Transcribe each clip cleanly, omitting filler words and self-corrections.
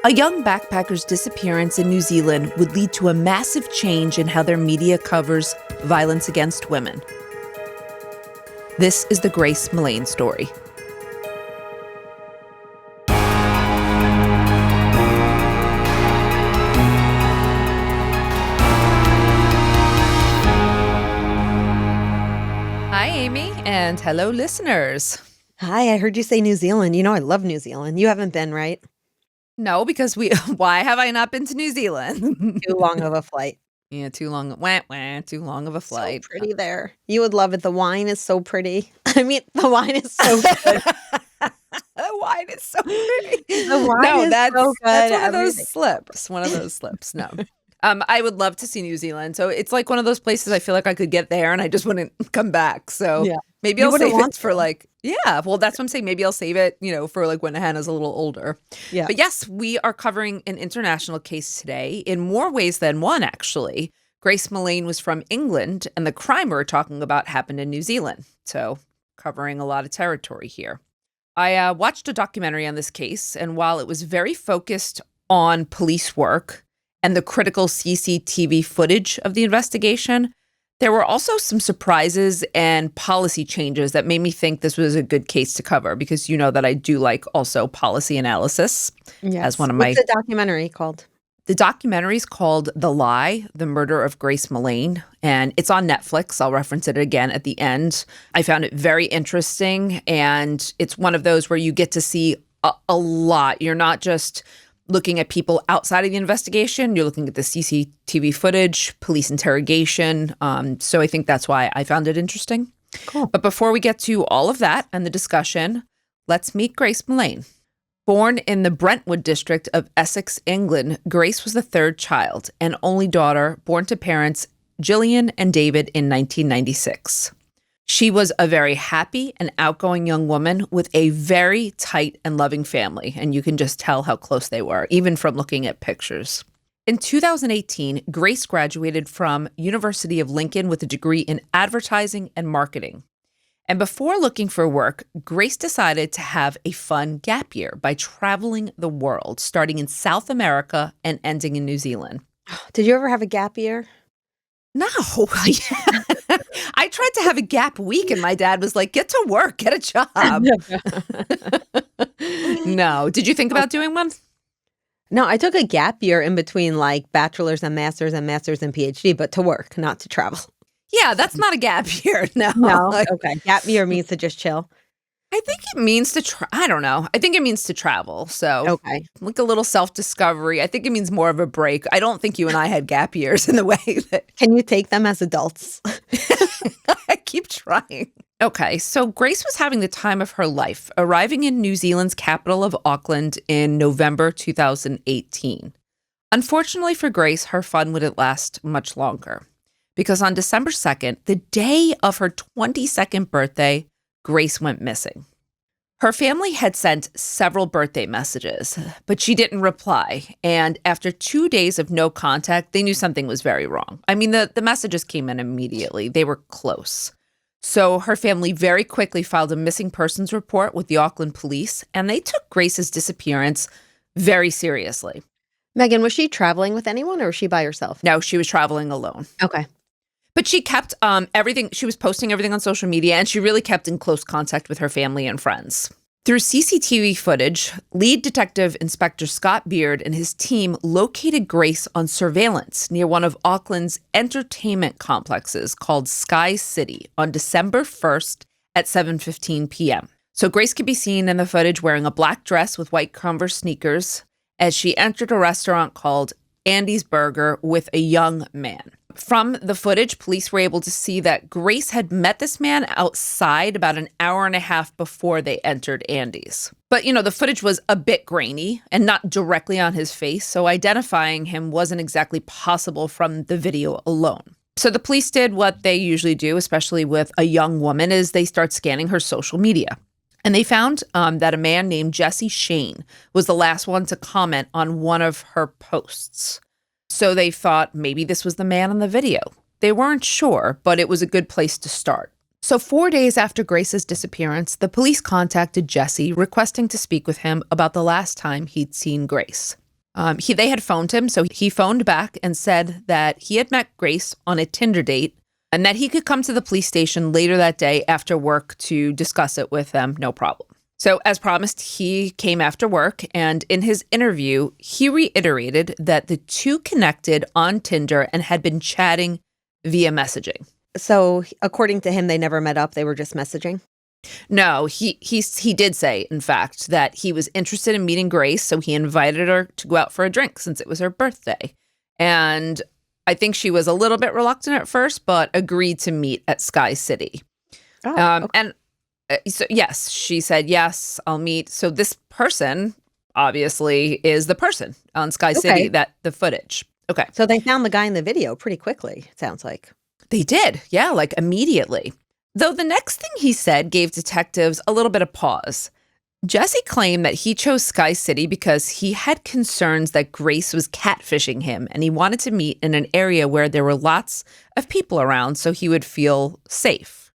A young backpacker's disappearance in New Zealand would lead to a massive change in how their media covers violence against women. This is the Grace Millane story. Hi, Amy, and hello, listeners. Hi, I heard you say New Zealand. You know I love New Zealand. You haven't been, right? No, because why have I not been to New Zealand? Too long of a flight. Yeah, too long of a flight. So pretty there. You would love it. The wine is so pretty. I mean, the wine is so good. The wine is so pretty. The wine is that's, so good. That's one of Everything. those slips. One of those slips. No. I would love to see New Zealand. So it's like one of those places I feel like I could get there and I just wouldn't come back. So Yeah. maybe You I'll wouldn't save it want for to. well, that's what I'm saying. Maybe I'll save it, for like when Hannah's a little older. Yeah. But yes, we are covering an international case today in more ways than one, actually. Grace Millane was from England, and the crime we're talking about happened in New Zealand. So covering a lot of territory here. I watched a documentary on this case, and while it was very focused on police work and the critical CCTV footage of the investigation, there were also some surprises and policy changes that made me think this was a good case to cover, because you know that I do like also policy analysis as one of my... What's the documentary called? The documentary is called The Lie, The Murder of Grace Millane, and it's on Netflix. I'll reference it again at the end. I found it very interesting, and it's one of those where you get to see a lot. You're not just looking at people outside of the investigation. You're looking at the CCTV footage, police interrogation. So I think that's why I found it interesting. Cool. But before we get to all of that and the discussion, let's meet Grace Millane. Born in the Brentwood district of Essex, England, Grace was the third child and only daughter born to parents Gillian and David in 1996. She was a very happy and outgoing young woman with a very tight and loving family, and you can just tell how close they were, even from looking at pictures. In 2018, Grace graduated from University of Lincoln with a degree in advertising and marketing. And before looking for work, Grace decided to have a fun gap year by traveling the world, starting in South America and ending in New Zealand. Did you ever have a gap year? No. I tried to have a gap week and my dad was like, get to work, get a job. No. Did you think about doing one? No, I took a gap year in between like bachelor's and master's and PhD, but to work, not to travel. Yeah, that's not a gap year. No. Okay. Gap year means to just chill. I think it means to I don't know. I think it means to travel. So Okay. like a little self-discovery. I think it means more of a break. I don't think you and I had gap years in the way that Can you take them as adults? I keep trying. Okay, so Grace was having the time of her life, arriving in New Zealand's capital of Auckland in November 2018. Unfortunately for Grace, her fun wouldn't last much longer, because on December 2nd, the day of her 22nd birthday, Grace went missing. Her family had sent several birthday messages, but she didn't reply. And after 2 days of no contact, they knew something was very wrong. I mean, the messages came in immediately. They were close. So her family very quickly filed a missing persons report with the Auckland police, and they took Grace's disappearance very seriously. Meghan, was she traveling with anyone or was she by herself? No, she was traveling alone. Okay. But she kept everything. She was posting everything on social media, and she really kept in close contact with her family and friends. Through CCTV footage, lead detective Inspector Scott Beard and his team located Grace on surveillance near one of Auckland's entertainment complexes called Sky City on December 1st at 7:15 p.m. So Grace could be seen in the footage wearing a black dress with white Converse sneakers as she entered a restaurant called Andy's Burger with a young man. From the footage, police were able to see that Grace had met this man outside about an hour and a half before they entered Andy's. But, the footage was a bit grainy and not directly on his face, so identifying him wasn't exactly possible from the video alone. So the police did what they usually do, especially with a young woman, is they start scanning her social media. And they found that a man named Jesse Shane was the last one to comment on one of her posts. So they thought maybe this was the man on the video. They weren't sure, but it was a good place to start. So 4 days after Grace's disappearance, the police contacted Jesse requesting to speak with him about the last time he'd seen Grace. They had phoned him, so he phoned back and said that he had met Grace on a Tinder date and that he could come to the police station later that day after work to discuss it with them, no problem. So as promised, he came after work, and in his interview, he reiterated that the two connected on Tinder and had been chatting via messaging. So according to him, they never met up. They were just messaging. No, he did say, in fact, that he was interested in meeting Grace, so he invited her to go out for a drink since it was her birthday. And I think she was a little bit reluctant at first, but agreed to meet at Sky City. Oh, okay. And so, yes, she said, yes, I'll meet. So this person, obviously, is the person on Sky City, that the footage. Okay. So they found the guy in the video pretty quickly, it sounds like. They did. Yeah, like immediately. Though the next thing he said gave detectives a little bit of pause. Jesse claimed that he chose Sky City because he had concerns that Grace was catfishing him and he wanted to meet in an area where there were lots of people around so he would feel safe.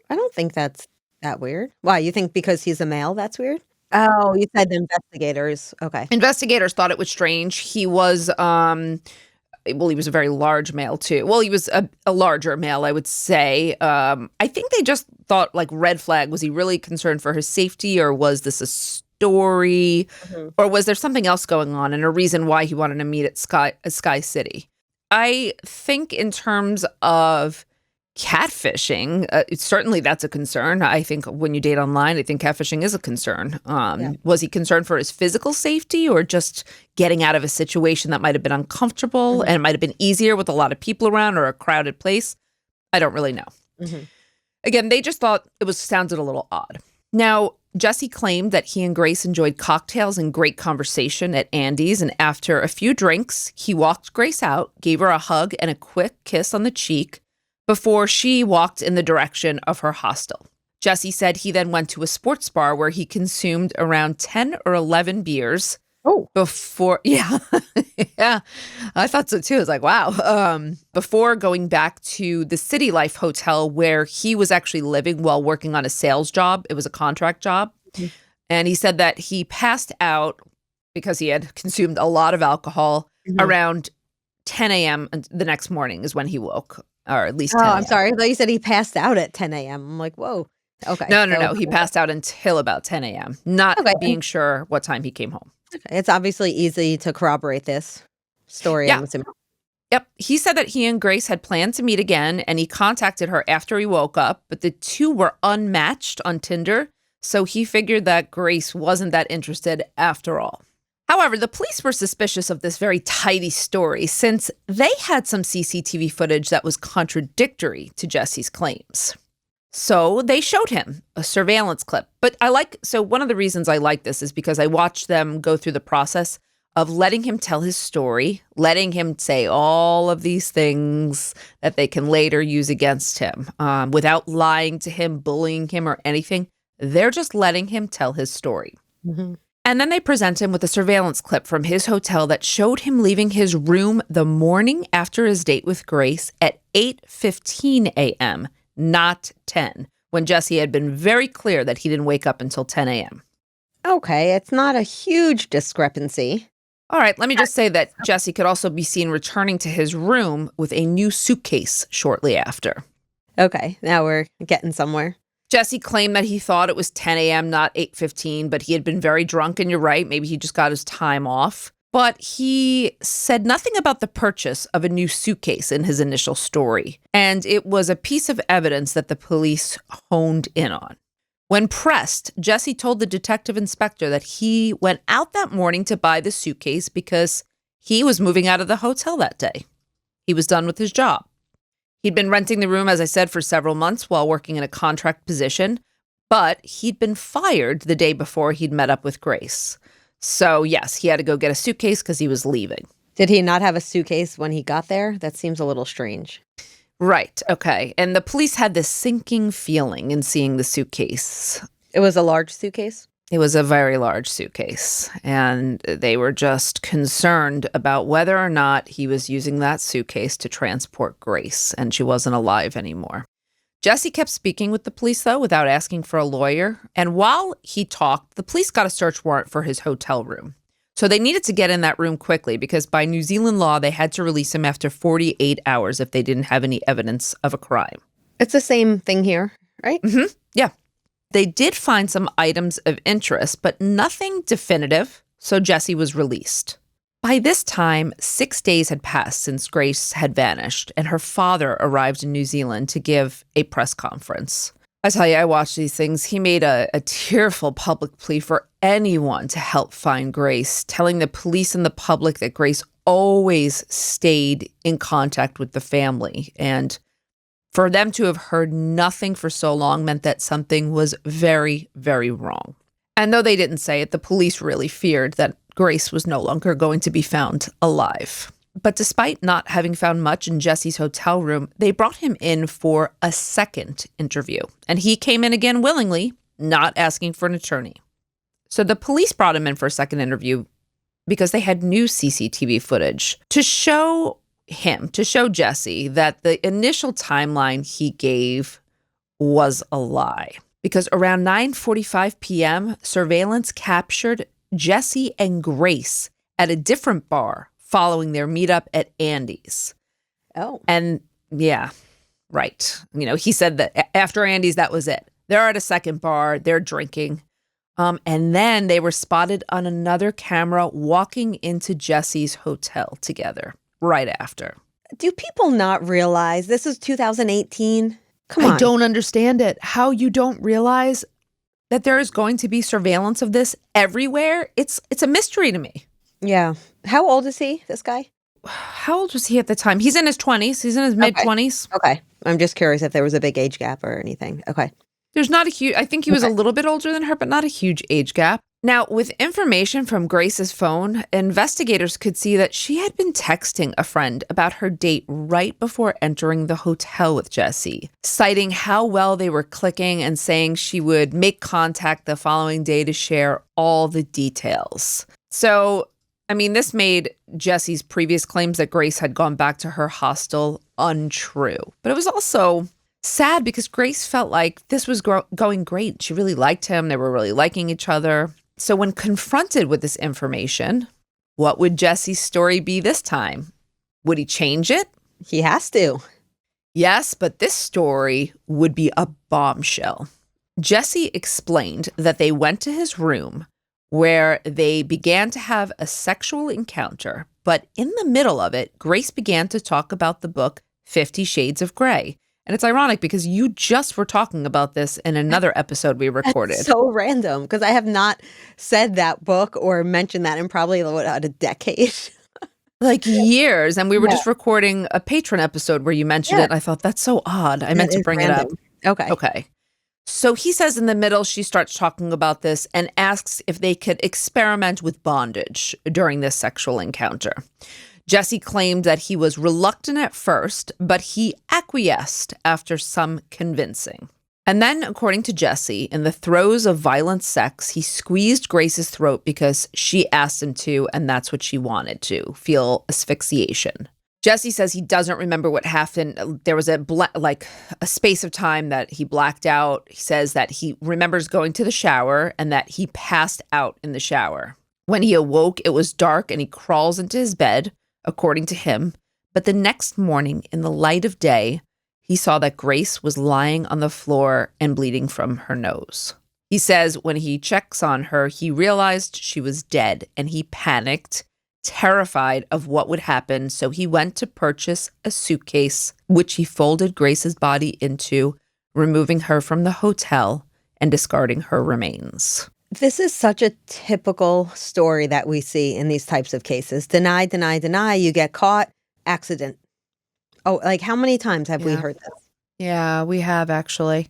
I don't think that's that weird. Why, you think because he's a male, that's weird? Oh, you said the investigators. Okay. Investigators thought it was strange. He was, he was a very large male too. Well, he was a larger male, I would say. I think they just thought like red flag. Was he really concerned for his safety, or was this a story, or was there something else going on and a reason why he wanted to meet at Sky City? I think in terms of catfishing, certainly that's a concern. I think when you date online, I think catfishing is a concern. Was he concerned for his physical safety or just getting out of a situation that might have been uncomfortable and it might have been easier with a lot of people around or a crowded place? I don't really know. Again, they just thought it sounded a little odd. Now, Jesse claimed that he and Grace enjoyed cocktails and great conversation at Andy's, and after a few drinks, he walked Grace out, gave her a hug and a quick kiss on the cheek, before she walked in the direction of her hostel. Jesse said he then went to a sports bar where he consumed around 10 or 11 beers. Before, yeah, I thought so too. I was like, wow. Before going back to the City Life Hotel where he was actually living while working on a sales job. It was a contract job. And he said that he passed out because he had consumed a lot of alcohol around 10 a.m. the next morning is when he woke. Or at least 10 I'm sorry. I thought you said he passed out at 10 a.m. I'm like, whoa. Okay. No. He passed out until about 10 a.m., not being sure what time he came home. Okay. It's obviously easy to corroborate this story. Yeah. Yep. He said that he and Grace had planned to meet again, and he contacted her after he woke up, but the two were unmatched on Tinder, so he figured that Grace wasn't that interested after all. However, the police were suspicious of this very tidy story since they had some CCTV footage that was contradictory to Jesse's claims. So they showed him a surveillance clip. But one of the reasons I like this is because I watched them go through the process of letting him tell his story, letting him say all of these things that they can later use against him without lying to him, bullying him or anything. They're just letting him tell his story. And then they present him with a surveillance clip from his hotel that showed him leaving his room the morning after his date with Grace at 8:15 a.m., not 10, when Jesse had been very clear that he didn't wake up until 10 a.m. Okay, it's not a huge discrepancy. All right, let me just say that Jesse could also be seen returning to his room with a new suitcase shortly after. Okay, now we're getting somewhere. Jesse claimed that he thought it was 10 a.m., not 8:15, but he had been very drunk, and you're right, maybe he just got his time off. But he said nothing about the purchase of a new suitcase in his initial story, and it was a piece of evidence that the police honed in on. When pressed, Jesse told the detective inspector that he went out that morning to buy the suitcase because he was moving out of the hotel that day. He was done with his job. He'd been renting the room, as I said, for several months while working in a contract position, but he'd been fired the day before he'd met up with Grace. So, yes, he had to go get a suitcase because he was leaving. Did he not have a suitcase when he got there? That seems a little strange. Right. Okay. And the police had this sinking feeling in seeing the suitcase. It was a large suitcase? It was a very large suitcase, and they were just concerned about whether or not he was using that suitcase to transport Grace, and she wasn't alive anymore. Jesse kept speaking with the police, though, without asking for a lawyer, and while he talked, the police got a search warrant for his hotel room. So they needed to get in that room quickly because by New Zealand law, they had to release him after 48 hours if they didn't have any evidence of a crime. It's the same thing here, right? Mm-hmm. Yeah. They did find some items of interest, but nothing definitive, so Jesse was released. By this time, 6 days had passed since Grace had vanished, and her father arrived in New Zealand to give a press conference. I tell you, I watched these things. He made a tearful public plea for anyone to help find Grace, telling the police and the public that Grace always stayed in contact with the family. And for them to have heard nothing for so long meant that something was very, very wrong. And though they didn't say it, the police really feared that Grace was no longer going to be found alive. But despite not having found much in Jesse's hotel room, they brought him in for a second interview. And he came in again willingly, not asking for an attorney. So the police brought him in for a second interview because they had new CCTV footage to show Jesse that the initial timeline he gave was a lie. Because around 9:45 p.m., surveillance captured Jesse and Grace at a different bar following their meetup at Andy's. Oh. And yeah, right. He said that after Andy's, that was it. They're at a second bar, they're drinking. And then they were spotted on another camera walking into Jesse's hotel together right after. Do people not realize this is 2018? Come on. I don't understand it. How you don't realize that there is going to be surveillance of this everywhere? It's a mystery to me. Yeah. How old is he, this guy? How old was he at the time? He's in his 20s. He's in his mid-20s. Okay. I'm just curious if there was a big age gap or anything. Okay. There's not a huge, I think he was a little bit older than her, but not a huge age gap. Now, with information from Grace's phone, investigators could see that she had been texting a friend about her date right before entering the hotel with Jesse, citing how well they were clicking and saying she would make contact the following day to share all the details. So, this made Jesse's previous claims that Grace had gone back to her hostel untrue. But it was also sad because Grace felt like this was going great. She really liked him. They were really liking each other. So when confronted with this information, what would Jesse's story be this time? Would he change it? He has to. Yes, but this story would be a bombshell. Jesse explained that they went to his room where they began to have a sexual encounter, but in the middle of it, Grace began to talk about the book 50 Shades of Grey. And it's ironic because you just were talking about this in another episode we recorded. That's so random because I have not said that book or mentioned that in probably a decade. Like years. And we were just recording a patron episode where you mentioned it. I thought, that's so odd. I meant to bring it up. Okay. So he says in the middle, she starts talking about this and asks if they could experiment with bondage during this sexual encounter. Jesse claimed that he was reluctant at first, but he acquiesced after some convincing. And then, according to Jesse, in the throes of violent sex, he squeezed Grace's throat because she asked him to, and that's what she wanted to, feel asphyxiation. Jesse says he doesn't remember what happened. There was a space of time that he blacked out. He says that he remembers going to the shower and that he passed out in the shower. When he awoke, it was dark and he crawls into his bed, according to him. But the next morning, in the light of day, he saw that Grace was lying on the floor and bleeding from her nose. He says when he checks on her, he realized she was dead and he panicked, terrified of what would happen. So he went to purchase a suitcase, which he folded Grace's body into, removing her from the hotel and discarding her remains. This is such a typical story that we see in these types of cases. Deny, deny, deny. You get caught. Accident. Oh, like how many times have we heard this? Yeah, we have actually.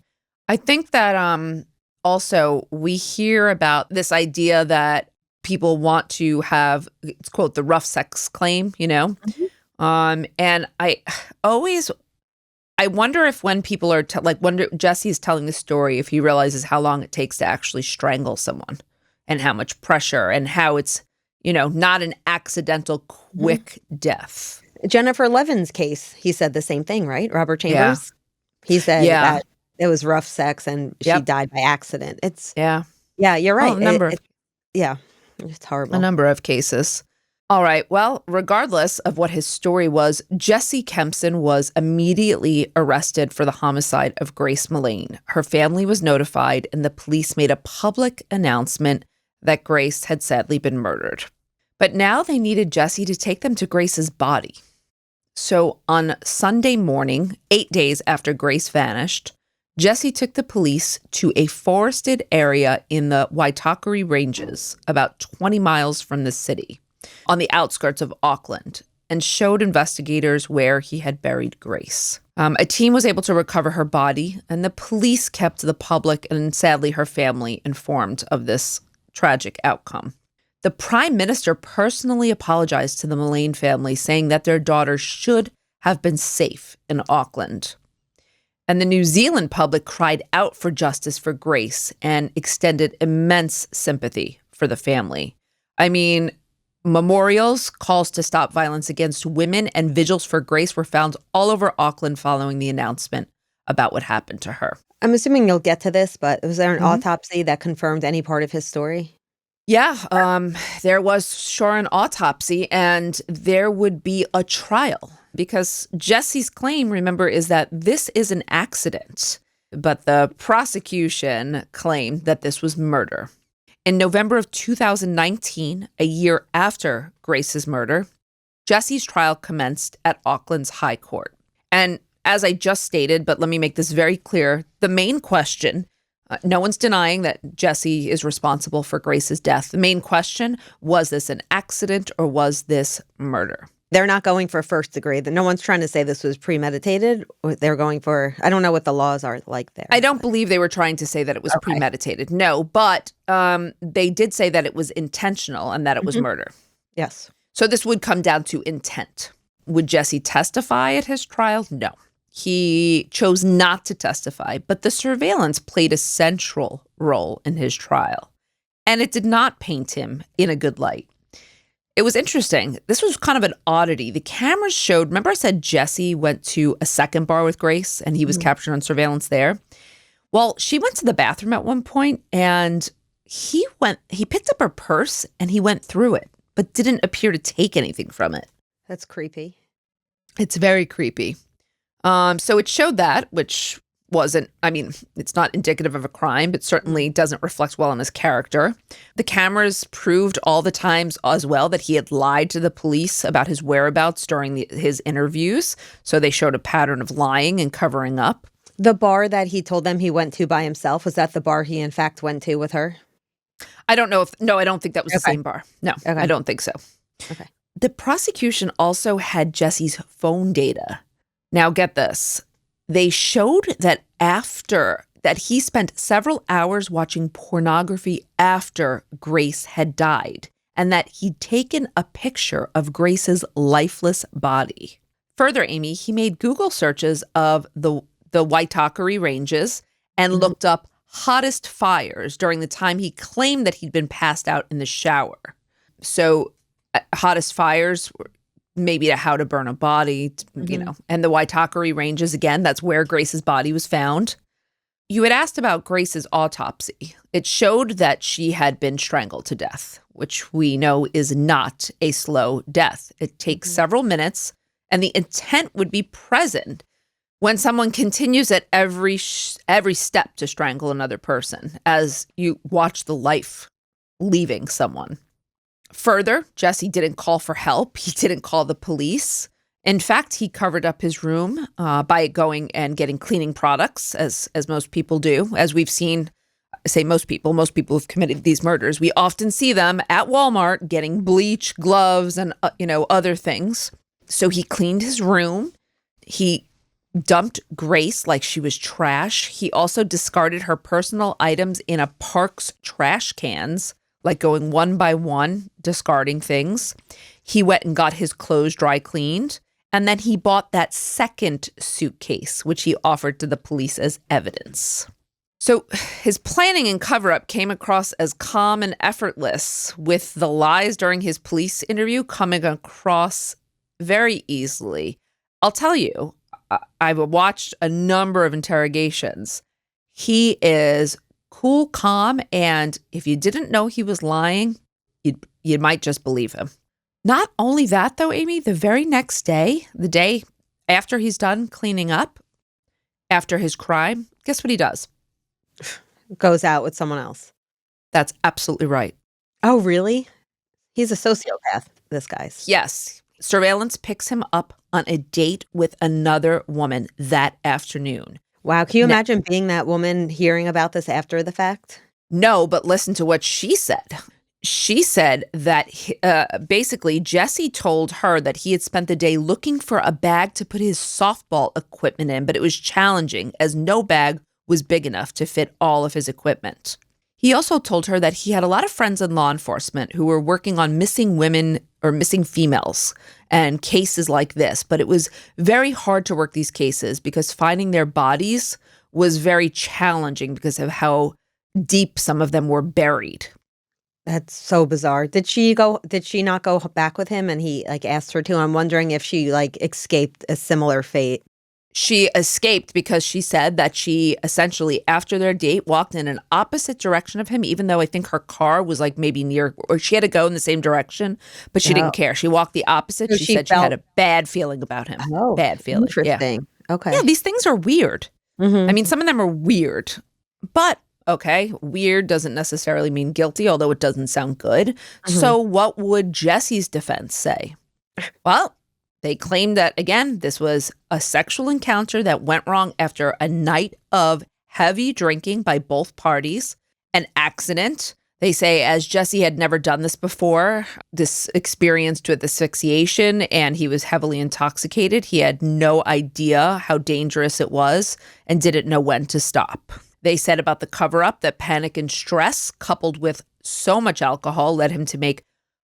I think that also we hear about this idea that people want to have, it's quote, the rough sex claim, Mm-hmm. And I wonder if when people are, Jesse's telling the story, if he realizes how long it takes to actually strangle someone and how much pressure and how it's, not an accidental quick death. Jennifer Levin's case, he said the same thing, right? Robert Chambers? Yeah. He said that it was rough sex and she died by accident. Yeah, you're right. Oh, number. Yeah. It's A horrible. number of cases. All right. Well, regardless of what his story was, Jesse Kempson was immediately arrested for the homicide of Grace Millane. Her family was notified, and the police made a public announcement that Grace had sadly been murdered. But now they needed Jesse to take them to Grace's body. So on Sunday morning, 8 days after Grace vanished, Jesse took the police to a forested area in the Owa-te-aroa Ranges, about 20 miles from the city, on the outskirts of Auckland, and showed investigators where he had buried Grace. A team was able to recover her body, and the police kept the public and sadly her family informed of this tragic outcome. The Prime Minister personally apologized to the Millane family, saying that their daughter should have been safe in Auckland. And the New Zealand public cried out for justice for Grace and extended immense sympathy for the family. I mean, memorials, calls to stop violence against women, and vigils for Grace were found all over Auckland following the announcement about what happened to her. I'm assuming you'll get to this, but was there an autopsy that confirmed any part of his story? Yeah, there was sure an autopsy, and there would be a trial because Jesse's claim, remember, is that this is an accident, but the prosecution claimed that this was murder. In November of 2019, a year after Grace's murder, Jesse's trial commenced at Auckland's High Court. And as I just stated, but let me make this very clear, the main question, no one's denying that Jesse is responsible for Grace's death. The main question, was this an accident or was this murder? They're not going for first degree. No one's trying to say this was premeditated. They're going for, I don't know what the laws are like there. I don't believe they were trying to say that it was premeditated. No, but they did say that it was intentional and that it was murder. Yes. So this would come down to intent. Would Jesse testify at his trial? No. He chose not to testify, but the surveillance played a central role in his trial, and it did not paint him in a good light. It was interesting. This was kind of an oddity. The cameras showed, remember I said Jesse went to a second bar with Grace and he was captured on surveillance there? Well, she went to the bathroom at one point and he picked up her purse and he went through it, but didn't appear to take anything from it. That's creepy. It's very creepy. So it showed that, which wasn't, I mean, it's not indicative of a crime, but certainly doesn't reflect well on his character. The cameras proved all the times as well that he had lied to the police about his whereabouts during his interviews. So they showed a pattern of lying and covering up. The bar that he told them he went to by himself, was that the bar he in fact went to with her? I don't know if, no, I don't think that was the same bar. No, I don't think so. Okay. The prosecution also had Jesse's phone data. Now get this. They showed that he spent several hours watching pornography after Grace had died, and that he'd taken a picture of Grace's lifeless body. Further, Amy, he made Google searches of the Owa-te-aroa Ranges and looked up hottest fires during the time he claimed that he'd been passed out in the shower. So hottest fires were maybe how to burn a body, you know, and the Owa-te-aroa Ranges, again, that's where Grace's body was found. You had asked about Grace's autopsy. It showed that she had been strangled to death, which we know is not a slow death. It takes several minutes, and the intent would be present when someone continues at every step to strangle another person as you watch the life leaving someone. Further, Jesse didn't call for help. He didn't call the police. In fact, he covered up his room by going and getting cleaning products, as most people do. As we've seen, I say most people who've committed these murders, we often see them at Walmart getting bleach, gloves, and other things. So he cleaned his room. He dumped Grace like she was trash. He also discarded her personal items in a park's trash cans, like going one by one, discarding things. He went and got his clothes dry cleaned. And then he bought that second suitcase, which he offered to the police as evidence. So his planning and cover-up came across as calm and effortless, with the lies during his police interview coming across very easily. I'll tell you, I've watched a number of interrogations. He is cool, calm, and if you didn't know he was lying, you might just believe him. Not only that, though, Amy, the very next day, the day after he's done cleaning up, after his crime, guess what he does? Goes out with someone else. That's absolutely right. Oh, really? He's a sociopath, this guy's. Yes. Surveillance picks him up on a date with another woman that afternoon. Wow. Can you imagine being that woman hearing about this after the fact? No, but listen to what she said. She said that basically Jesse told her that he had spent the day looking for a bag to put his softball equipment in, but it was challenging as no bag was big enough to fit all of his equipment. He also told her that he had a lot of friends in law enforcement who were working on missing women or missing females and cases like this, but it was very hard to work these cases because finding their bodies was very challenging because of how deep some of them were buried. That's so bizarre. Did she not go back with him and he asked her to? I'm wondering if she escaped a similar fate. She escaped because she said that she essentially, after their date, walked in an opposite direction of him, even though I think her car was maybe near, or she had to go in the same direction, but she didn't care. She walked the opposite. So she said she had a bad feeling about him. Oh, bad feeling. Interesting. Yeah. Okay. Yeah, these things are weird. Mm-hmm. I mean, some of them are weird, but okay, weird doesn't necessarily mean guilty, although it doesn't sound good. Mm-hmm. So what would Jesse's defense say? Well, they claimed that, again, this was a sexual encounter that went wrong after a night of heavy drinking by both parties, an accident. They say as Jesse had never done this before, this experience with asphyxiation, and he was heavily intoxicated. He had no idea how dangerous it was and didn't know when to stop. They said about the cover-up that panic and stress coupled with so much alcohol led him to make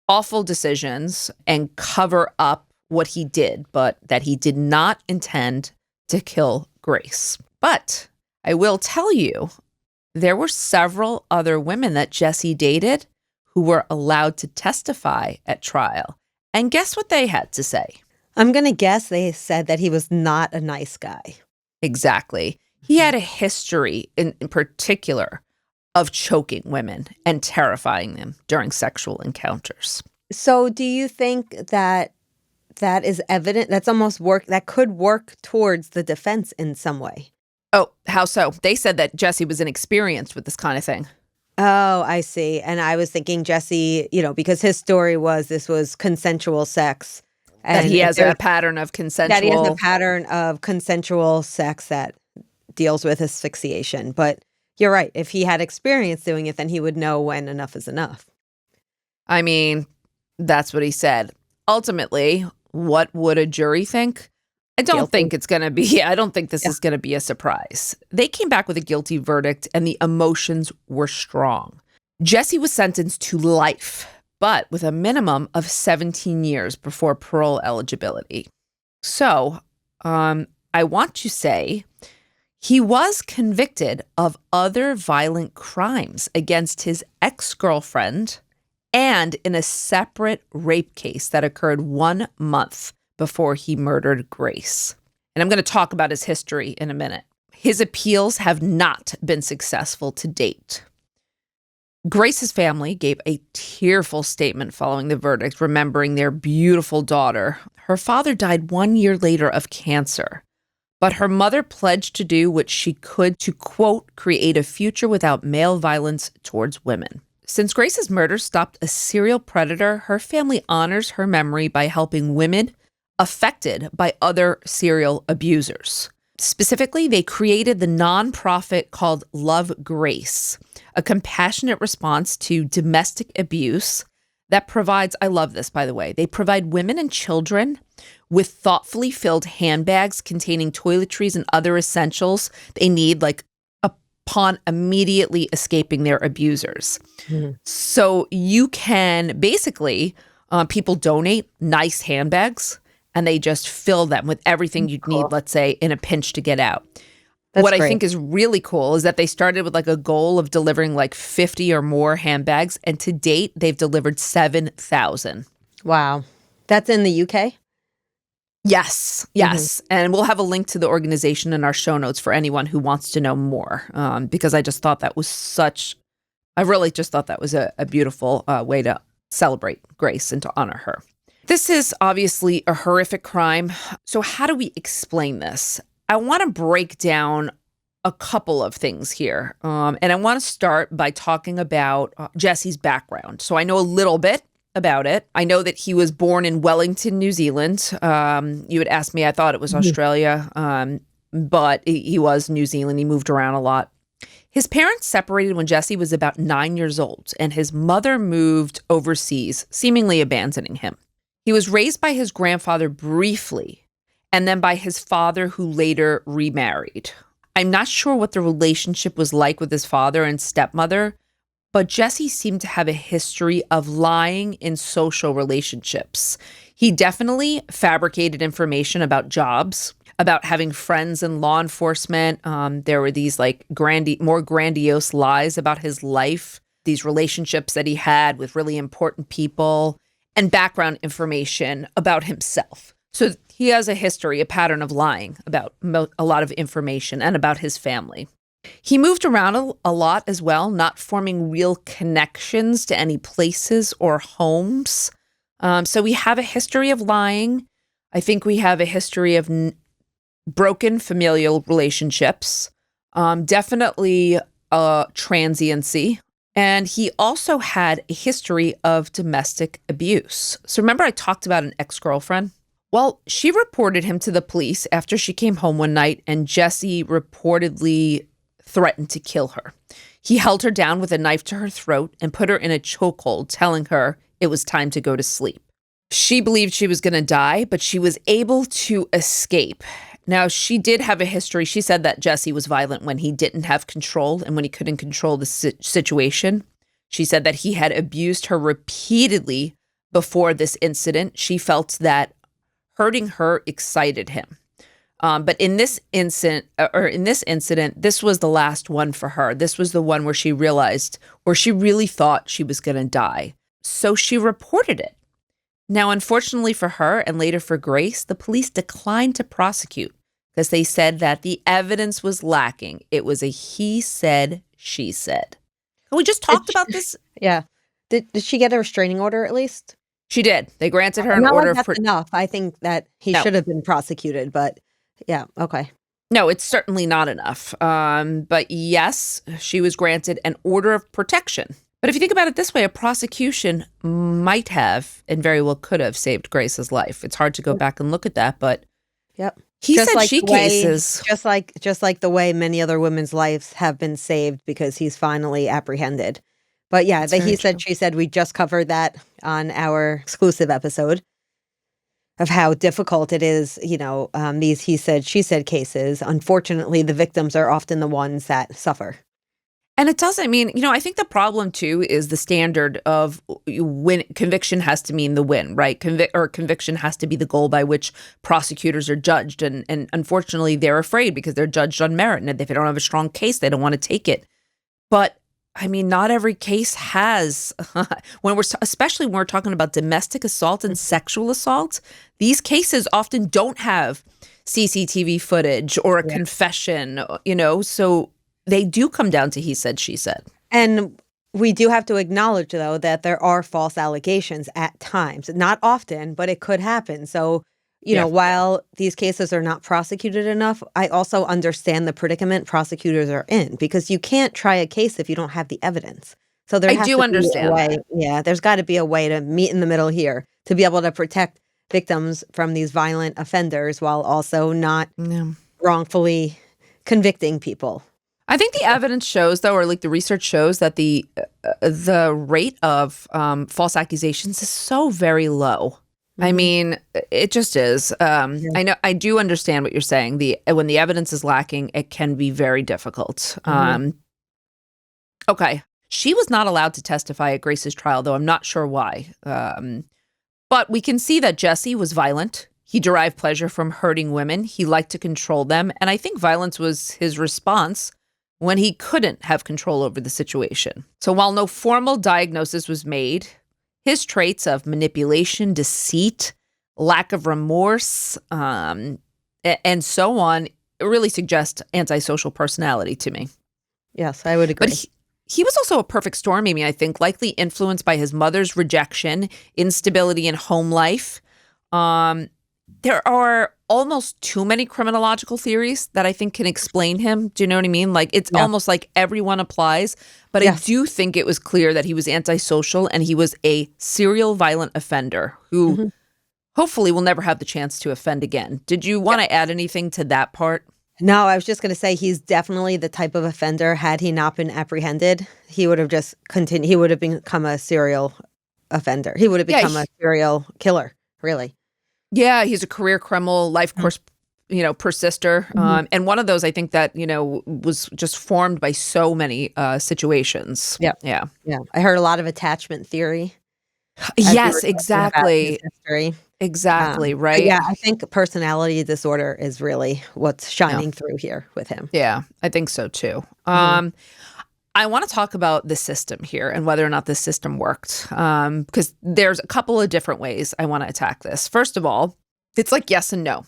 awful decisions and cover up what he did, but that he did not intend to kill Grace. But I will tell you, there were several other women that Jesse dated who were allowed to testify at trial. And guess what they had to say? I'm going to guess they said that he was not a nice guy. Exactly. He had a history in particular of choking women and terrifying them during sexual encounters. So do you think that is evident? That's almost that could work towards the defense in some way. Oh, how so? They said that Jesse was inexperienced with this kind of thing. Oh, I see. And I was thinking Jesse, because his story was this was consensual sex. And he has a pattern of consensual. That he has a pattern of consensual sex that deals with asphyxiation. But you're right. If he had experience doing it, then he would know when enough is enough. I mean, that's what he said. Ultimately, what would a jury think? I don't think it's going to be, I don't think this is going to be a surprise. They came back with a guilty verdict and the emotions were strong. Jesse was sentenced to life, but with a minimum of 17 years before parole eligibility. So, I want to say he was convicted of other violent crimes against his ex-girlfriend and in a separate rape case that occurred 1 month before he murdered Grace. And I'm going to talk about his history in a minute. His appeals have not been successful to date. Grace's family gave a tearful statement following the verdict, remembering their beautiful daughter. Her father died 1 year later of cancer, but her mother pledged to do what she could to, quote, create a future without male violence towards women. Since Grace's murder stopped a serial predator, her family honors her memory by helping women affected by other serial abusers. Specifically, they created the nonprofit called Love Grace, a compassionate response to domestic abuse that provides, I love this, by the way, they provide women and children with thoughtfully filled handbags containing toiletries and other essentials they need, upon immediately escaping their abusers. Mm-hmm. So you can basically, people donate nice handbags and they just fill them with everything you'd need, let's say, in a pinch to get out. That's what great. I think is really cool is that they started with a goal of delivering 50 or more handbags. And to date, they've delivered 7,000. Wow. That's in the UK? Yes. Mm-hmm. And we'll have a link to the organization in our show notes for anyone who wants to know more, because I just thought that was I really just thought that was a beautiful way to celebrate Grace and to honor her. This is obviously a horrific crime. So how do we explain this? I want to break down a couple of things here. And I want to start by talking about Jesse's background. So I know a little bit about it. I know that he was born in Wellington, New Zealand. You had asked me, I thought it was Australia, but he was New Zealand. He moved around a lot. His parents separated when Jesse was about 9 years old, and his mother moved overseas, seemingly abandoning him. He was raised by his grandfather briefly, and then by his father, who later remarried. I'm not sure what the relationship was like with his father and stepmother, but Jesse seemed to have a history of lying in social relationships. He definitely fabricated information about jobs, about having friends in law enforcement. There were these like more grandiose lies about his life, these relationships that he had with really important people, and background information about himself. So he has a history, a pattern of lying about a lot of information and about his family. He moved around a lot as well, not forming real connections to any places or homes. So we have a history of lying. I think we have a history of broken familial relationships, definitely transiency. And he also had a history of domestic abuse. So remember I talked about an ex-girlfriend? Well, she reported him to the police after she came home one night, and Jesse reportedly threatened to kill her. He held her down with a knife to her throat and put her in a chokehold, telling her it was time to go to sleep. She believed she was going to die, but she was able to escape. Now, she did have a history. She said that Jesse was violent when he didn't have control and when he couldn't control the situation. She said that he had abused her repeatedly before this incident. She felt that hurting her excited him. But in this incident, this was the last one for her. This was the one where she realized, or she really thought she was going to die. So she reported it. Now, unfortunately for her and later for Grace, the police declined to prosecute because they said that the evidence was lacking. It was a he said, she said. We just talked about this. Yeah. Did she get a restraining order at least? She did. They granted her an Not order like that's enough. I think that he should have been prosecuted, but yeah, okay. No, it's certainly not enough. But yes, she was granted an order of protection. But if you think about it this way, a prosecution might have and very well could have saved Grace's life. It's hard to go back and look at that, but he just said like she cases. Just like the way many other women's lives have been saved because he's finally apprehended. But yeah, the he said, she said, we just covered that on our exclusive episode of how difficult it is, these he said, she said cases. Unfortunately, the victims are often the ones that suffer. And it doesn't mean, I think the problem too is the standard of when conviction has to mean the win, right? Conviction has to be the goal by which prosecutors are judged. And unfortunately, they're afraid because they're judged on merit. And if they don't have a strong case, they don't want to take it. But I mean, not every case has, especially when we're talking about domestic assault and sexual assault, these cases often don't have CCTV footage or a confession, so they do come down to he said, she said. And we do have to acknowledge, though, that there are false allegations at times. Not often, but it could happen. So, while these cases are not prosecuted enough, I also understand the predicament prosecutors are in because you can't try a case if you don't have the evidence. So there has to be understand a way. that. Yeah, there's got to be a way to meet in the middle here to be able to protect victims from these violent offenders while also not wrongfully convicting people. I think the evidence shows, though, or like the research shows that the rate of false accusations is so very low. I mean, it just is. I do understand what you're saying. When the evidence is lacking, it can be very difficult. Okay. She was not allowed to testify at Grace's trial, though I'm not sure why. But we can see that Jesse was violent. He derived pleasure from hurting women. He liked to control them. And I think violence was his response when he couldn't have control over the situation. So while no formal diagnosis was made, his traits of manipulation, deceit, lack of remorse, and so on really suggest antisocial personality to me. Yes, I would agree. But He was also a perfect storm, Amy, I think, likely influenced by his mother's rejection, instability in home life. There are almost too many criminological theories that I think can explain him. Do you know what I mean? Like, it's almost like everyone applies. But I do think it was clear that he was antisocial and he was a serial violent offender who hopefully will never have the chance to offend again. Did you want to add anything to that part? No, I was just going to say he's definitely the type of offender. Had he not been apprehended, he would have just continued. He would have become a serial offender. He would have become a serial killer, really. Yeah, he's a career criminal, life course, persister. And one of those, I think that, was just formed by so many situations. Yeah. Yeah. Yeah. I heard a lot of attachment theory. Yes, exactly. History. Exactly, right? Yeah, I think personality disorder is really what's shining through here with him. Yeah, I think so too. I want to talk about the system here and whether or not the system worked, because there's a couple of different ways I want to attack this. First of all, it's like yes and no.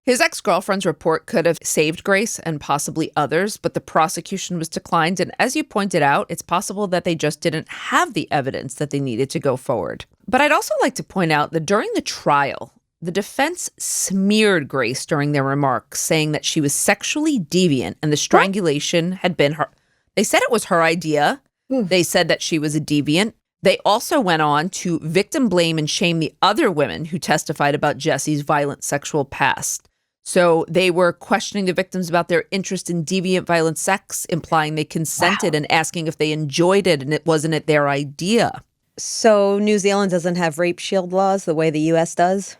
His ex-girlfriend's report could have saved Grace and possibly others, but the prosecution was declined. And as you pointed out, it's possible that they just didn't have the evidence that they needed to go forward. But I'd also like to point out that during the trial, the defense smeared Grace during their remarks, saying that she was sexually deviant and the strangulation had been her. They said it was her idea. They said that she was a deviant. They also went on to victim blame and shame the other women who testified about Jesse's violent sexual past. So they were questioning the victims about their interest in deviant violent sex, implying they consented and asking if they enjoyed it and it wasn't their idea. So New Zealand doesn't have rape shield laws the way the U.S. does?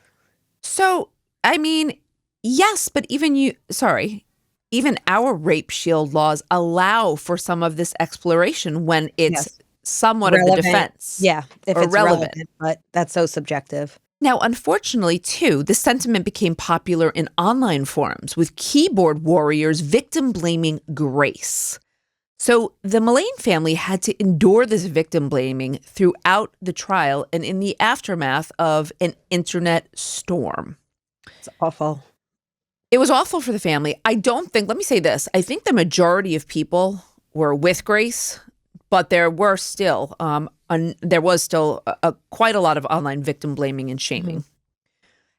So, I mean, yes, but even our rape shield laws allow for some of this exploration when it's somewhat relevant. Of the defense. Yeah, if it's relevant, but that's so subjective. Now, unfortunately, too, the sentiment became popular in online forums with keyboard warriors victim blaming Grace. So the Millane family had to endure this victim blaming throughout the trial and in the aftermath of an internet storm. It's awful. It was awful for the family. Let me say this, I think the majority of people were with Grace, but there was still quite a lot of online victim blaming and shaming.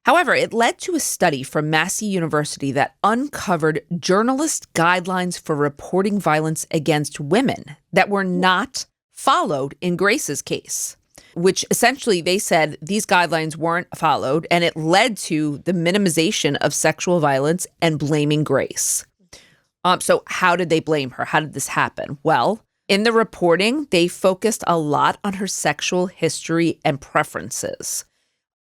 However, it led to a study from Massey University that uncovered journalist guidelines for reporting violence against women that were not followed in Grace's case, which essentially they said these guidelines weren't followed, and it led to the minimization of sexual violence and blaming Grace. So how did they blame her? How did this happen? Well, in the reporting, they focused a lot on her sexual history and preferences.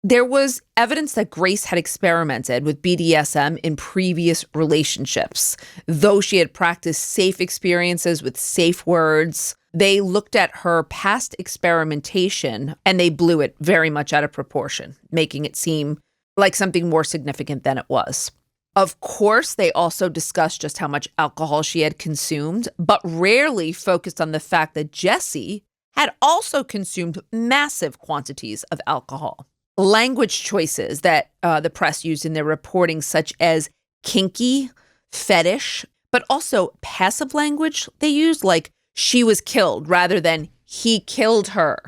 There was evidence that Grace had experimented with BDSM in previous relationships, though she had practiced safe experiences with safe words. They looked at her past experimentation and they blew it very much out of proportion, making it seem like something more significant than it was. Of course, they also discussed just how much alcohol she had consumed, but rarely focused on the fact that Jesse had also consumed massive quantities of alcohol. Language choices that the press used in their reporting, such as kinky, fetish, but also passive language they used, like she was killed rather than he killed her.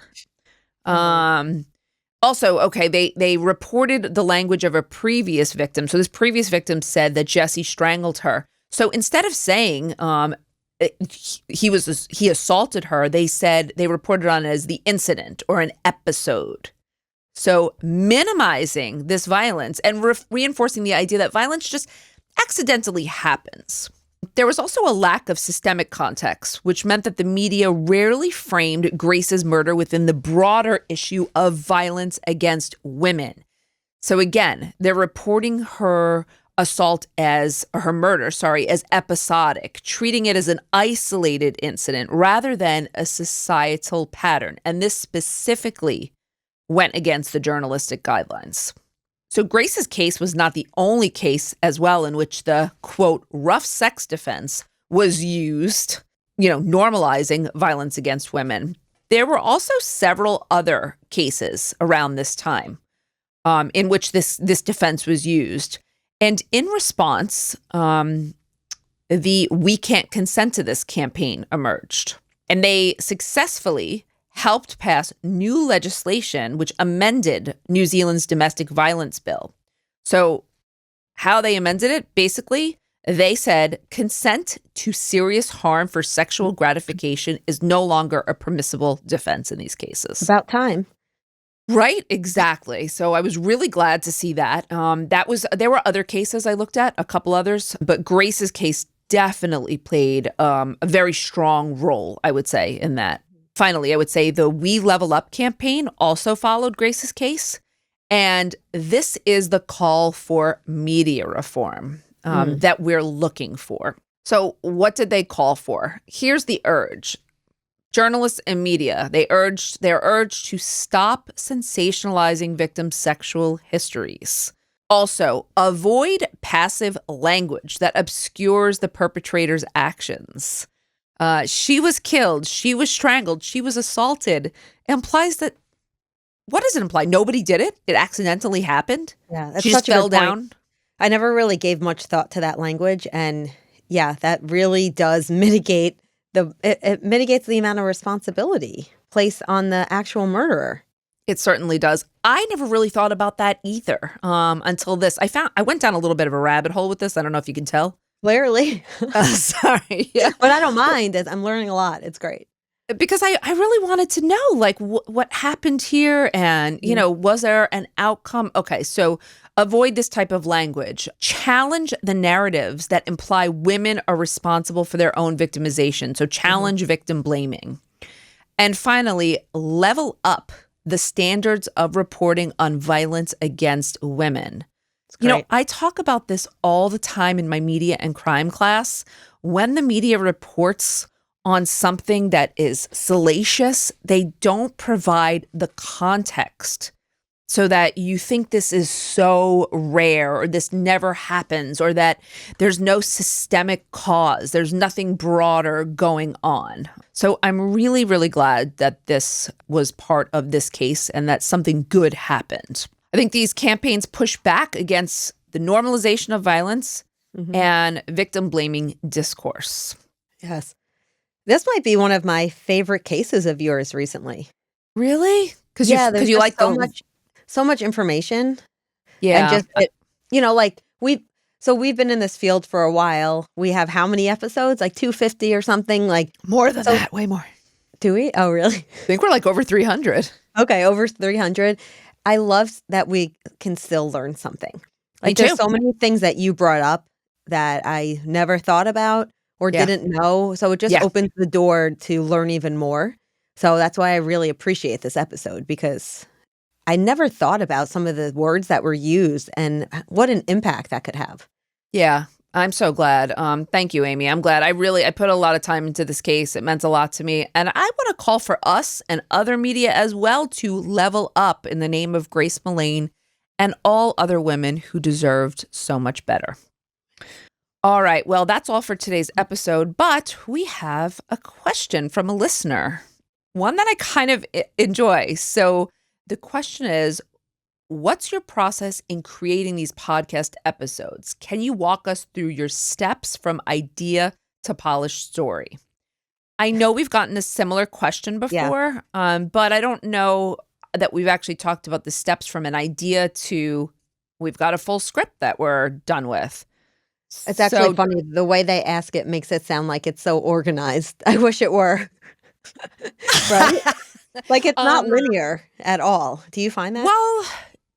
Also, they reported the language of a previous victim. So this previous victim said that Jesse strangled her. So instead of saying he assaulted her, they reported on it as the incident or an episode. So minimizing this violence and reinforcing the idea that violence just accidentally happens. There was also a lack of systemic context, which meant that the media rarely framed Grace's murder within the broader issue of violence against women. So again, they're reporting her murder as episodic, treating it as an isolated incident rather than a societal pattern. And this specifically went against the journalistic guidelines. So Grace's case was not the only case as well in which the, quote, rough sex defense was used, normalizing violence against women. There were also several other cases around this time in which this defense was used. And in response, the We Can't Consent to This campaign emerged. And they successfully helped pass new legislation which amended New Zealand's domestic violence bill. So how they amended it, basically, they said consent to serious harm for sexual gratification is no longer a permissible defense in these cases. About time. Right, exactly. So I was really glad to see that. There were other cases I looked at, a couple others, but Grace's case definitely played a very strong role, I would say, in that. Finally, I would say the We Level Up campaign also followed Grace's case. And this is the call for media reform that we're looking for. So what did they call for? Here's the urge. Journalists and media, they're urged to stop sensationalizing victims' sexual histories. Also, avoid passive language that obscures the perpetrator's actions. She was killed, she was strangled, she was assaulted. Implies that, what does it imply? Nobody did it? It accidentally happened? Yeah, that's she such just a fell good point. down? I never really gave much thought to that language. And yeah, that really does mitigate it mitigates the amount of responsibility placed on the actual murderer. It certainly does. I never really thought about that either until this. I went down a little bit of a rabbit hole with this. I don't know if you can tell. Clearly. Sorry. Yeah. But I don't mind. I'm learning a lot. It's great. Because I really wanted to know, like, what happened here and, was there an outcome? Okay, so avoid this type of language. Challenge the narratives that imply women are responsible for their own victimization. So challenge victim blaming. And finally, level up the standards of reporting on violence against women. I talk about this all the time in my media and crime class. When the media reports on something that is salacious, they don't provide the context so that you think this is so rare or this never happens or that there's no systemic cause. There's nothing broader going on. So I'm really, really glad that this was part of this case and that something good happened. I think these campaigns push back against the normalization of violence and victim blaming discourse. Yes. This might be one of my favorite cases of yours recently. Really? Because there's you like so much information. Yeah. And just, we've been in this field for a while. We have how many episodes? Like 250 or something? Like more than that, way more. Do we? Oh, really? I think we're like over 300. Okay, over 300. I love that we can still learn something. Like there's so many things that you brought up that I never thought about or didn't know. So it just opens the door to learn even more. So that's why I really appreciate this episode, because I never thought about some of the words that were used and what an impact that could have. Yeah, I'm so glad. Thank you, Amy. I'm glad. I put a lot of time into this case. It meant a lot to me. And I want to call for us and other media as well to level up in the name of Grace Millane and all other women who deserved so much better. All right. Well, that's all for today's episode, but we have a question from a listener, one that I kind of enjoy. So the question is, what's your process in creating these podcast episodes? Can you walk us through your steps from idea to polished story? I know we've gotten a similar question before, but I don't know that we've actually talked about the steps from an idea to we've got a full script that we're done with. It's actually funny. The way they ask it makes it sound like it's so organized. I wish it were. Right? Like it's not linear at all. Do you find that? Well,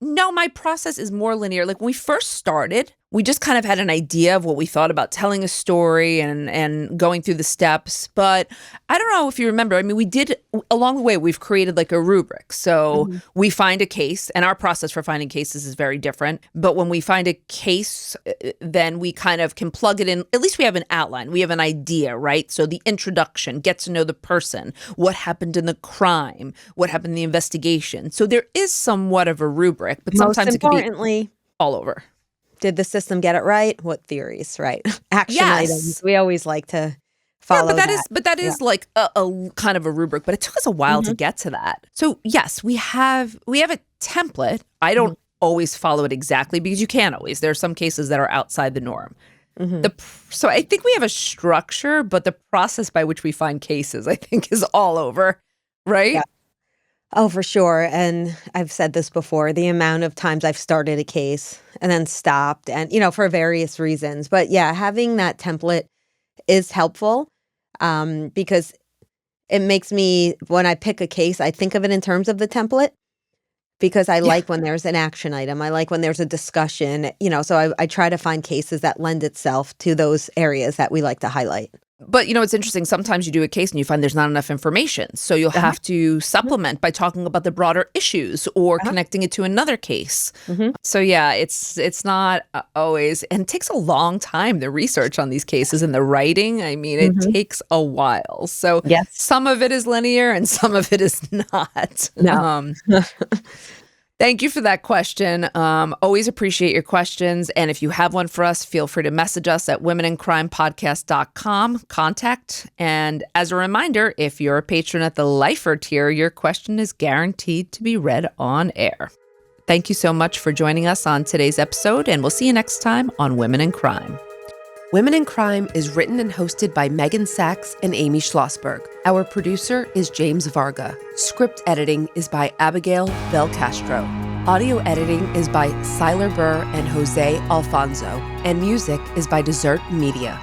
no, my process is more linear. Like when we first started, we just kind of had an idea of what we thought about telling a story and going through the steps. But I don't know if you remember, I mean, we did, along the way, we've created like a rubric. So we find a case, and our process for finding cases is very different. But when we find a case, then we kind of can plug it in. At least we have an outline. We have an idea, right? So the introduction, get to know the person, what happened in the crime, what happened in the investigation. So there is somewhat of a rubric, but sometimes it can be all over. Did the system get it right? What theories, right? Action items. We always like to follow but that is like a kind of a rubric, but it took us a while to get to that. So yes, we have a template. I don't always follow it exactly because you can't always. There are some cases that are outside the norm. Mhm. So I think we have a structure, but the process by which we find cases, I think, is all over, right? Yeah. Oh, for sure, and I've said this before, the amount of times I've started a case and then stopped and, for various reasons. But yeah, having that template is helpful, because it makes me when I pick a case, I think of it in terms of the template because I Yeah. like when there's an action item. I like when there's a discussion, so I try to find cases that lend itself to those areas that we like to highlight. But it's interesting. Sometimes you do a case and you find there's not enough information. So you'll Uh-huh. have to Mhm. supplement by talking about the broader issues or Uh-huh. connecting it to another case. Mhm. So yeah, it's not always, and it takes a long time, the research on these cases and the writing. I mean, it Mhm. takes a while. So Yes. some of it is linear and some of it is not. No. Thank you for that question. Always appreciate your questions. And if you have one for us, feel free to message us at womeninCrimePodcast.com, contact. And as a reminder, if you're a patron at the Lifer tier, your question is guaranteed to be read on air. Thank you so much for joining us on today's episode, and we'll see you next time on Women in Crime. Women in Crime is written and hosted by Meghan Sachs and Amy Shlosberg. Our producer is James Varga. Script editing is by Abigail Belcastro. Audio editing is by Siler Burr and Jose Alfonzo. And music is by Desert Media.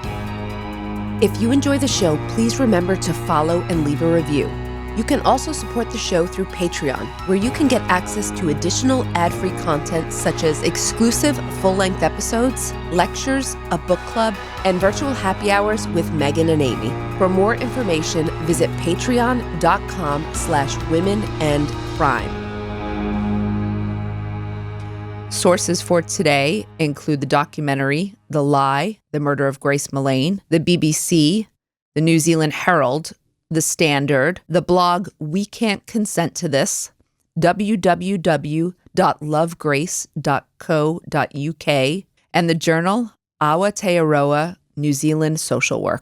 If you enjoy the show, please remember to follow and leave a review. You can also support the show through Patreon, where you can get access to additional ad-free content such as exclusive full-length episodes, lectures, a book club, and virtual happy hours with Meghan and Amy. For more information, visit patreon.com/womenandcrime. Sources for today include the documentary The Lie, The Murder of Grace Millane, the BBC, the New Zealand Herald, The Standard, the blog We Can't Consent to This, www.lovegrace.co.uk, and the journal Owa-te-aroa, New Zealand Social Work.